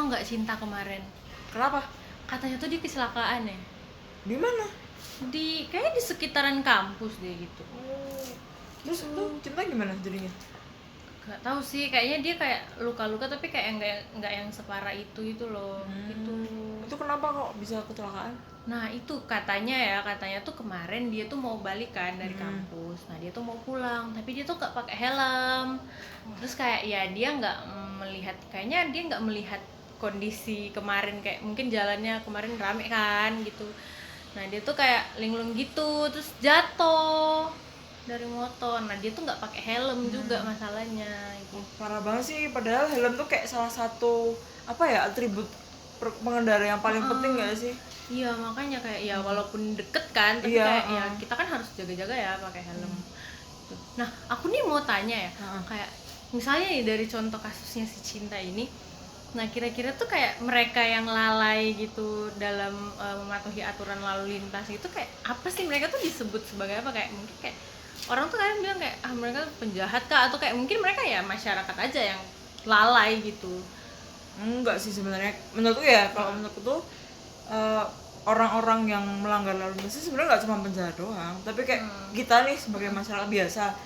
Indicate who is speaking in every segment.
Speaker 1: tahu nggak Cinta kemarin?
Speaker 2: Kenapa?
Speaker 1: Katanya tuh dia kecelakaan ya.
Speaker 2: Di mana?
Speaker 1: Kayaknya di sekitaran kampus deh gitu.
Speaker 2: Terus tuh Cinta gimana jadinya?
Speaker 1: Gak tahu sih, kayaknya dia kayak luka-luka tapi kayak nggak yang separah itu loh.
Speaker 2: Itu kenapa kok bisa kecelakaan?
Speaker 1: Nah itu katanya tuh kemarin dia tuh mau balik kan dari kampus. Nah dia tuh mau pulang, tapi dia tuh nggak pakai helm. Terus kayak ya dia kayaknya dia nggak melihat kondisi kemarin, kayak mungkin jalannya kemarin rame kan gitu. Nah dia tuh kayak linglung gitu, terus jatuh dari motor. Nah dia tuh nggak pakai helm juga masalahnya. Gitu.
Speaker 2: Parah banget sih, padahal helm tuh kayak salah satu atribut pengendara yang paling penting nggak sih?
Speaker 1: Iya makanya kayak ya walaupun deket kan, tapi
Speaker 2: Iya,
Speaker 1: kayak ya kita kan harus jaga-jaga ya pakai helm. Gitu. Nah aku nih mau tanya ya, kayak misalnya nih dari contoh kasusnya si Cinta ini, nah kira-kira tuh kayak mereka yang lalai gitu dalam mematuhi aturan lalu lintas itu kayak apa sih, mereka tuh disebut sebagai apa? Kayak mungkin kayak orang tuh kadang bilang kayak mereka penjahat kah, atau kayak mungkin mereka ya masyarakat aja yang lalai gitu.
Speaker 2: Enggak sih sebenarnya. Menurutku ya, kalau menurutku tuh orang-orang yang melanggar lalu lintas sebenarnya nggak cuma penjahat doang, tapi kayak kita nih sebagai masyarakat biasa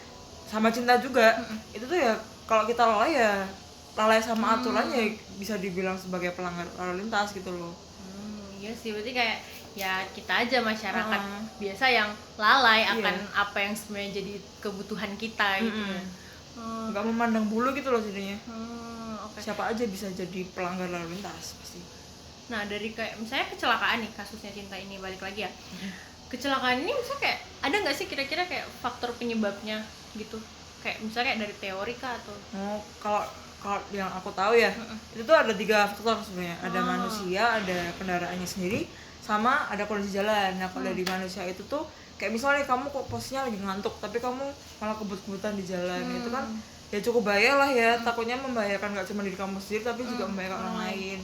Speaker 2: sama Cinta juga. Itu tuh ya kalau kita lalai sama aturannya bisa dibilang sebagai pelanggar lalu lintas gitu loh.
Speaker 1: Iya sih, berarti kayak ya kita aja masyarakat biasa yang lalai akan apa yang sebenarnya jadi kebutuhan kita gitu ya.
Speaker 2: Nggak memandang bulu gitu loh jadinya.
Speaker 1: Okay.
Speaker 2: Siapa aja bisa jadi pelanggar lalu lintas pasti.
Speaker 1: Nah dari kayak misalnya kecelakaan nih, kasusnya Cinta ini balik lagi ya. Kecelakaan ini misalnya kayak ada nggak sih kira-kira kayak faktor penyebabnya gitu? Kayak misalnya kayak dari teori kah atau?
Speaker 2: Kalau yang aku tahu ya, itu tuh ada 3 faktor sebenarnya. Ada manusia, ada kendaraannya sendiri, sama ada kondisi jalan. Nah kalau dari manusia itu tuh kayak misalnya kamu kok posisinya lagi ngantuk tapi kamu malah kebut-kebutan di jalan, itu kan ya cukup bahaya lah ya. Takutnya membahayakan nggak cuma diri kamu sendiri tapi juga membahayakan orang lain.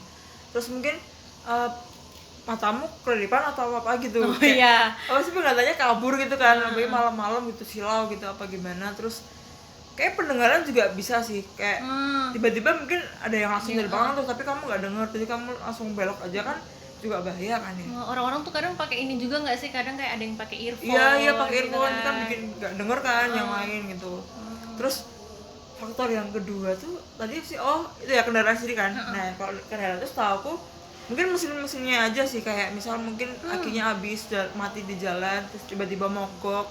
Speaker 2: Terus mungkin matamu kelilipan atau apa gitu. Apa sih penglihatannya kabur gitu kan, lebih malam-malam gitu, silau gitu apa gimana. Terus kayak pendengaran juga bisa sih, kayak tiba-tiba mungkin ada yang langsung dari belakang tuh tapi kamu nggak dengar, jadi kamu langsung belok aja kan juga bahaya kan ya.
Speaker 1: Orang-orang tuh kadang pakai ini juga nggak sih, kadang kayak ada yang pakai earphone.
Speaker 2: Iya pakai earphone gitu kan bikin nggak denger kan yang lain gitu. Terus faktor yang kedua tuh tadi sih itu ya kendaraan sendiri kan. Nah kalau kendaraan itu setahu aku mungkin mesin-mesinnya aja sih, kayak misal mungkin akinya habis mati di jalan terus tiba-tiba mogok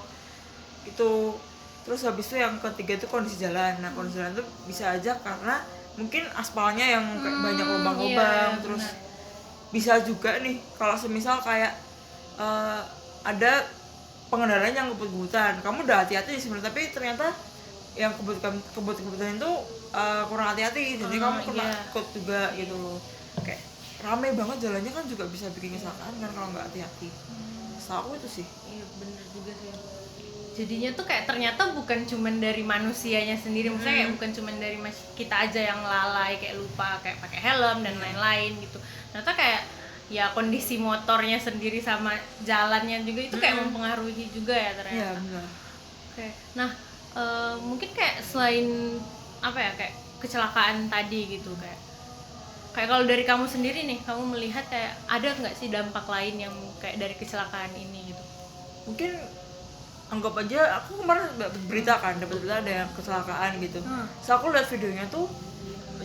Speaker 2: itu. Terus habis itu yang ketiga itu kondisi jalan. Nah kondisi jalan itu bisa aja karena mungkin aspalnya yang kayak banyak lubang-lubang. Terus bisa juga nih kalau semisal kayak ada pengendaraan yang kebut-kebutan, kamu udah hati-hati sebenarnya tapi ternyata yang kebut-kebutan itu kurang hati-hati, jadi kamu kena ikut juga gitu loh. Kayak rame banget jalannya kan juga bisa bikin kecelakaan kan kalau nggak hati-hati. Setahu aku itu sih.
Speaker 1: Iya bener juga sih. Jadinya tuh kayak ternyata bukan cuman dari manusianya sendiri, maksudnya kayak bukan cuman dari kita aja yang lalai kayak lupa kayak pakai helm dan lain-lain gitu. Ternyata kayak ya kondisi motornya sendiri sama jalannya juga itu kayak mempengaruhi juga ya ternyata.
Speaker 2: Iya benar.
Speaker 1: Oke. Nah mungkin kayak selain apa ya kayak kecelakaan tadi gitu, kayak kalau dari kamu sendiri nih, kamu melihat kayak ada nggak sih dampak lain yang kayak dari kecelakaan ini gitu?
Speaker 2: Mungkin anggap aja aku kemarin dapat berita ada yang kecelakaan gitu. So aku lihat videonya tuh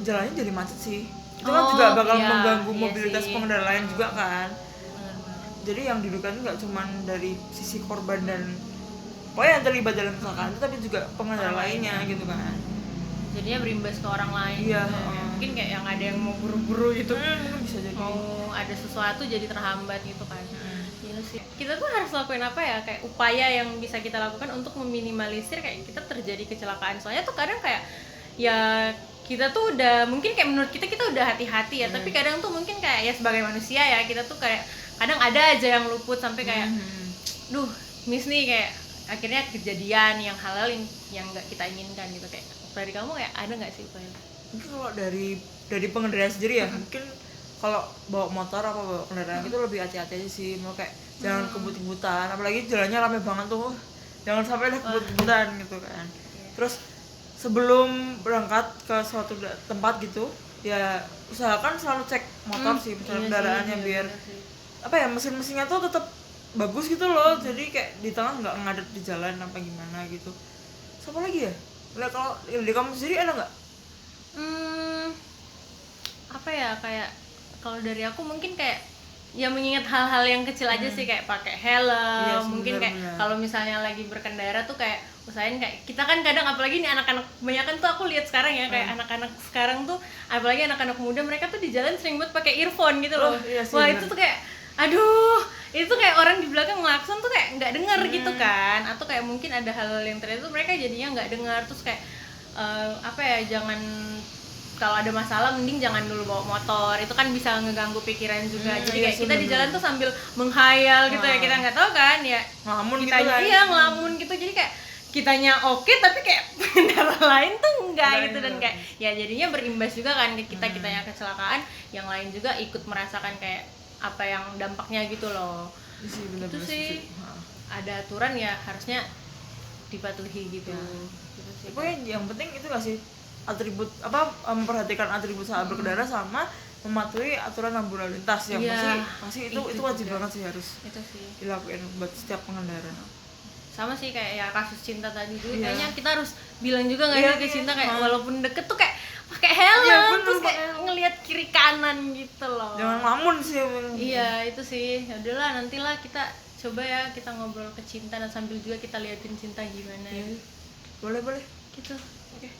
Speaker 2: jalannya jadi macet sih. Itu kan juga bakal mengganggu mobilitas pengendara lain juga kan. Jadi yang dirugikan nggak cuma dari sisi korban dan pokoknya yang terlibat dalam kecelakaan itu, tapi juga pengendara lainnya gitu kan.
Speaker 1: Jadinya berimbas ke orang lain.
Speaker 2: Iya.
Speaker 1: Mungkin kayak yang ada yang mau buru-buru gitu,
Speaker 2: mungkin bisa jadi
Speaker 1: mau ada sesuatu jadi terhambat gitu kan. Iya sih. Kita tuh harus lakuin apa ya, kayak upaya yang bisa kita lakukan untuk meminimalisir kayak kita terjadi kecelakaan. Soalnya tuh kadang kayak ya kita tuh udah mungkin kayak menurut kita udah hati-hati ya, tapi kadang tuh mungkin kayak ya sebagai manusia ya kita tuh kayak kadang ada aja yang luput sampai kayak duh miss nih, kayak akhirnya kejadian yang hal-hal yang nggak kita inginkan gitu. Kayak dari kamu kayak ada nggak sih upaya?
Speaker 2: Mungkin kalau dari pengendara sendiri ya, mungkin kalau bawa motor apa bawa kendaraan itu lebih hati-hati aja sih. Mau kayak jangan kebut-kebutan, apalagi jalannya rame banget tuh, jangan sampai ada kebut-kebutan gitu kan. Terus sebelum berangkat ke suatu tempat gitu, ya usahakan selalu cek motor sih, misalnya kendaraannya biar apa ya, mesin-mesinnya tuh tetap bagus gitu loh, jadi kayak di tengah nggak ngadet di jalan apa gimana gitu. Siapa lagi ya? Nah, kalau di kamu sendiri ada nggak?
Speaker 1: Apa ya, kayak kalau dari aku mungkin kayak ya mengingat hal-hal yang kecil aja sih, kayak pakai helm.
Speaker 2: Iya sih,
Speaker 1: mungkin kayak
Speaker 2: benar-benar.
Speaker 1: kalau misalnya lagi berkendara tuh kayak usahain, kayak kita kan kadang apalagi nih anak-anak kebanyakan tuh aku lihat sekarang ya, kayak anak-anak sekarang tuh apalagi anak-anak muda, mereka tuh di jalan sering buat pakai earphone gitu loh.
Speaker 2: Iya sih,
Speaker 1: Wah
Speaker 2: benar.
Speaker 1: itu tuh kayak aduh, itu kayak orang di belakang ngelakson tuh kayak nggak denger gitu kan, atau kayak mungkin ada hal yang ternyata tuh mereka jadinya nggak dengar, terus kayak apa ya, jangan, kalau ada masalah mending jangan dulu bawa motor, itu kan bisa ngeganggu pikiran juga. Jadi
Speaker 2: iya
Speaker 1: kayak
Speaker 2: sih,
Speaker 1: kita di
Speaker 2: bener.
Speaker 1: jalan tuh sambil menghayal gitu ya, kita nggak tahu kan ya,
Speaker 2: Ngelamun gitu
Speaker 1: kitanya
Speaker 2: kan.
Speaker 1: iya ngelamun gitu, jadi kayak kitanya oke tapi kayak pengendara lain tuh enggak
Speaker 2: Enggak,
Speaker 1: gitu, dan
Speaker 2: enggak.
Speaker 1: kayak ya jadinya berimbas juga kan ke kita, kitanya kecelakaan, yang lain juga ikut merasakan kayak apa yang dampaknya gitu loh.
Speaker 2: Iya sih, benar-benar
Speaker 1: Itu sih
Speaker 2: setuju. Ha.
Speaker 1: ada aturan ya harusnya dipatuhi gitu. Gitu sih.
Speaker 2: Pokoknya yang penting itu gak sih, atribut apa, memperhatikan atribut saat berkendara sama mematuhi aturan lampu lalu lintas, yang
Speaker 1: Iya,
Speaker 2: pasti itu
Speaker 1: itu
Speaker 2: wajib
Speaker 1: juga.
Speaker 2: banget sih, harus
Speaker 1: Itu sih.
Speaker 2: dilakuin buat setiap pengendara.
Speaker 1: Sama sih kayak ya kasus cinta tadi juga,
Speaker 2: Iya.
Speaker 1: kayaknya kita harus bilang juga nggak
Speaker 2: Iya,
Speaker 1: sih ke
Speaker 2: iya.
Speaker 1: cinta, kayak
Speaker 2: Ha.
Speaker 1: walaupun deket tuh kayak pakai helm,
Speaker 2: Iya, bener,
Speaker 1: terus kayak
Speaker 2: pakai helm.
Speaker 1: ngelihat kiri kanan gitu loh.
Speaker 2: Jangan ngelamun sih.
Speaker 1: Iya itu sih. Ya udahlah, nantilah kita coba ya, kita ngobrol ke cinta dan sambil juga kita liatin cinta gimana.
Speaker 2: Iya. Boleh
Speaker 1: Gitu.
Speaker 2: Oke.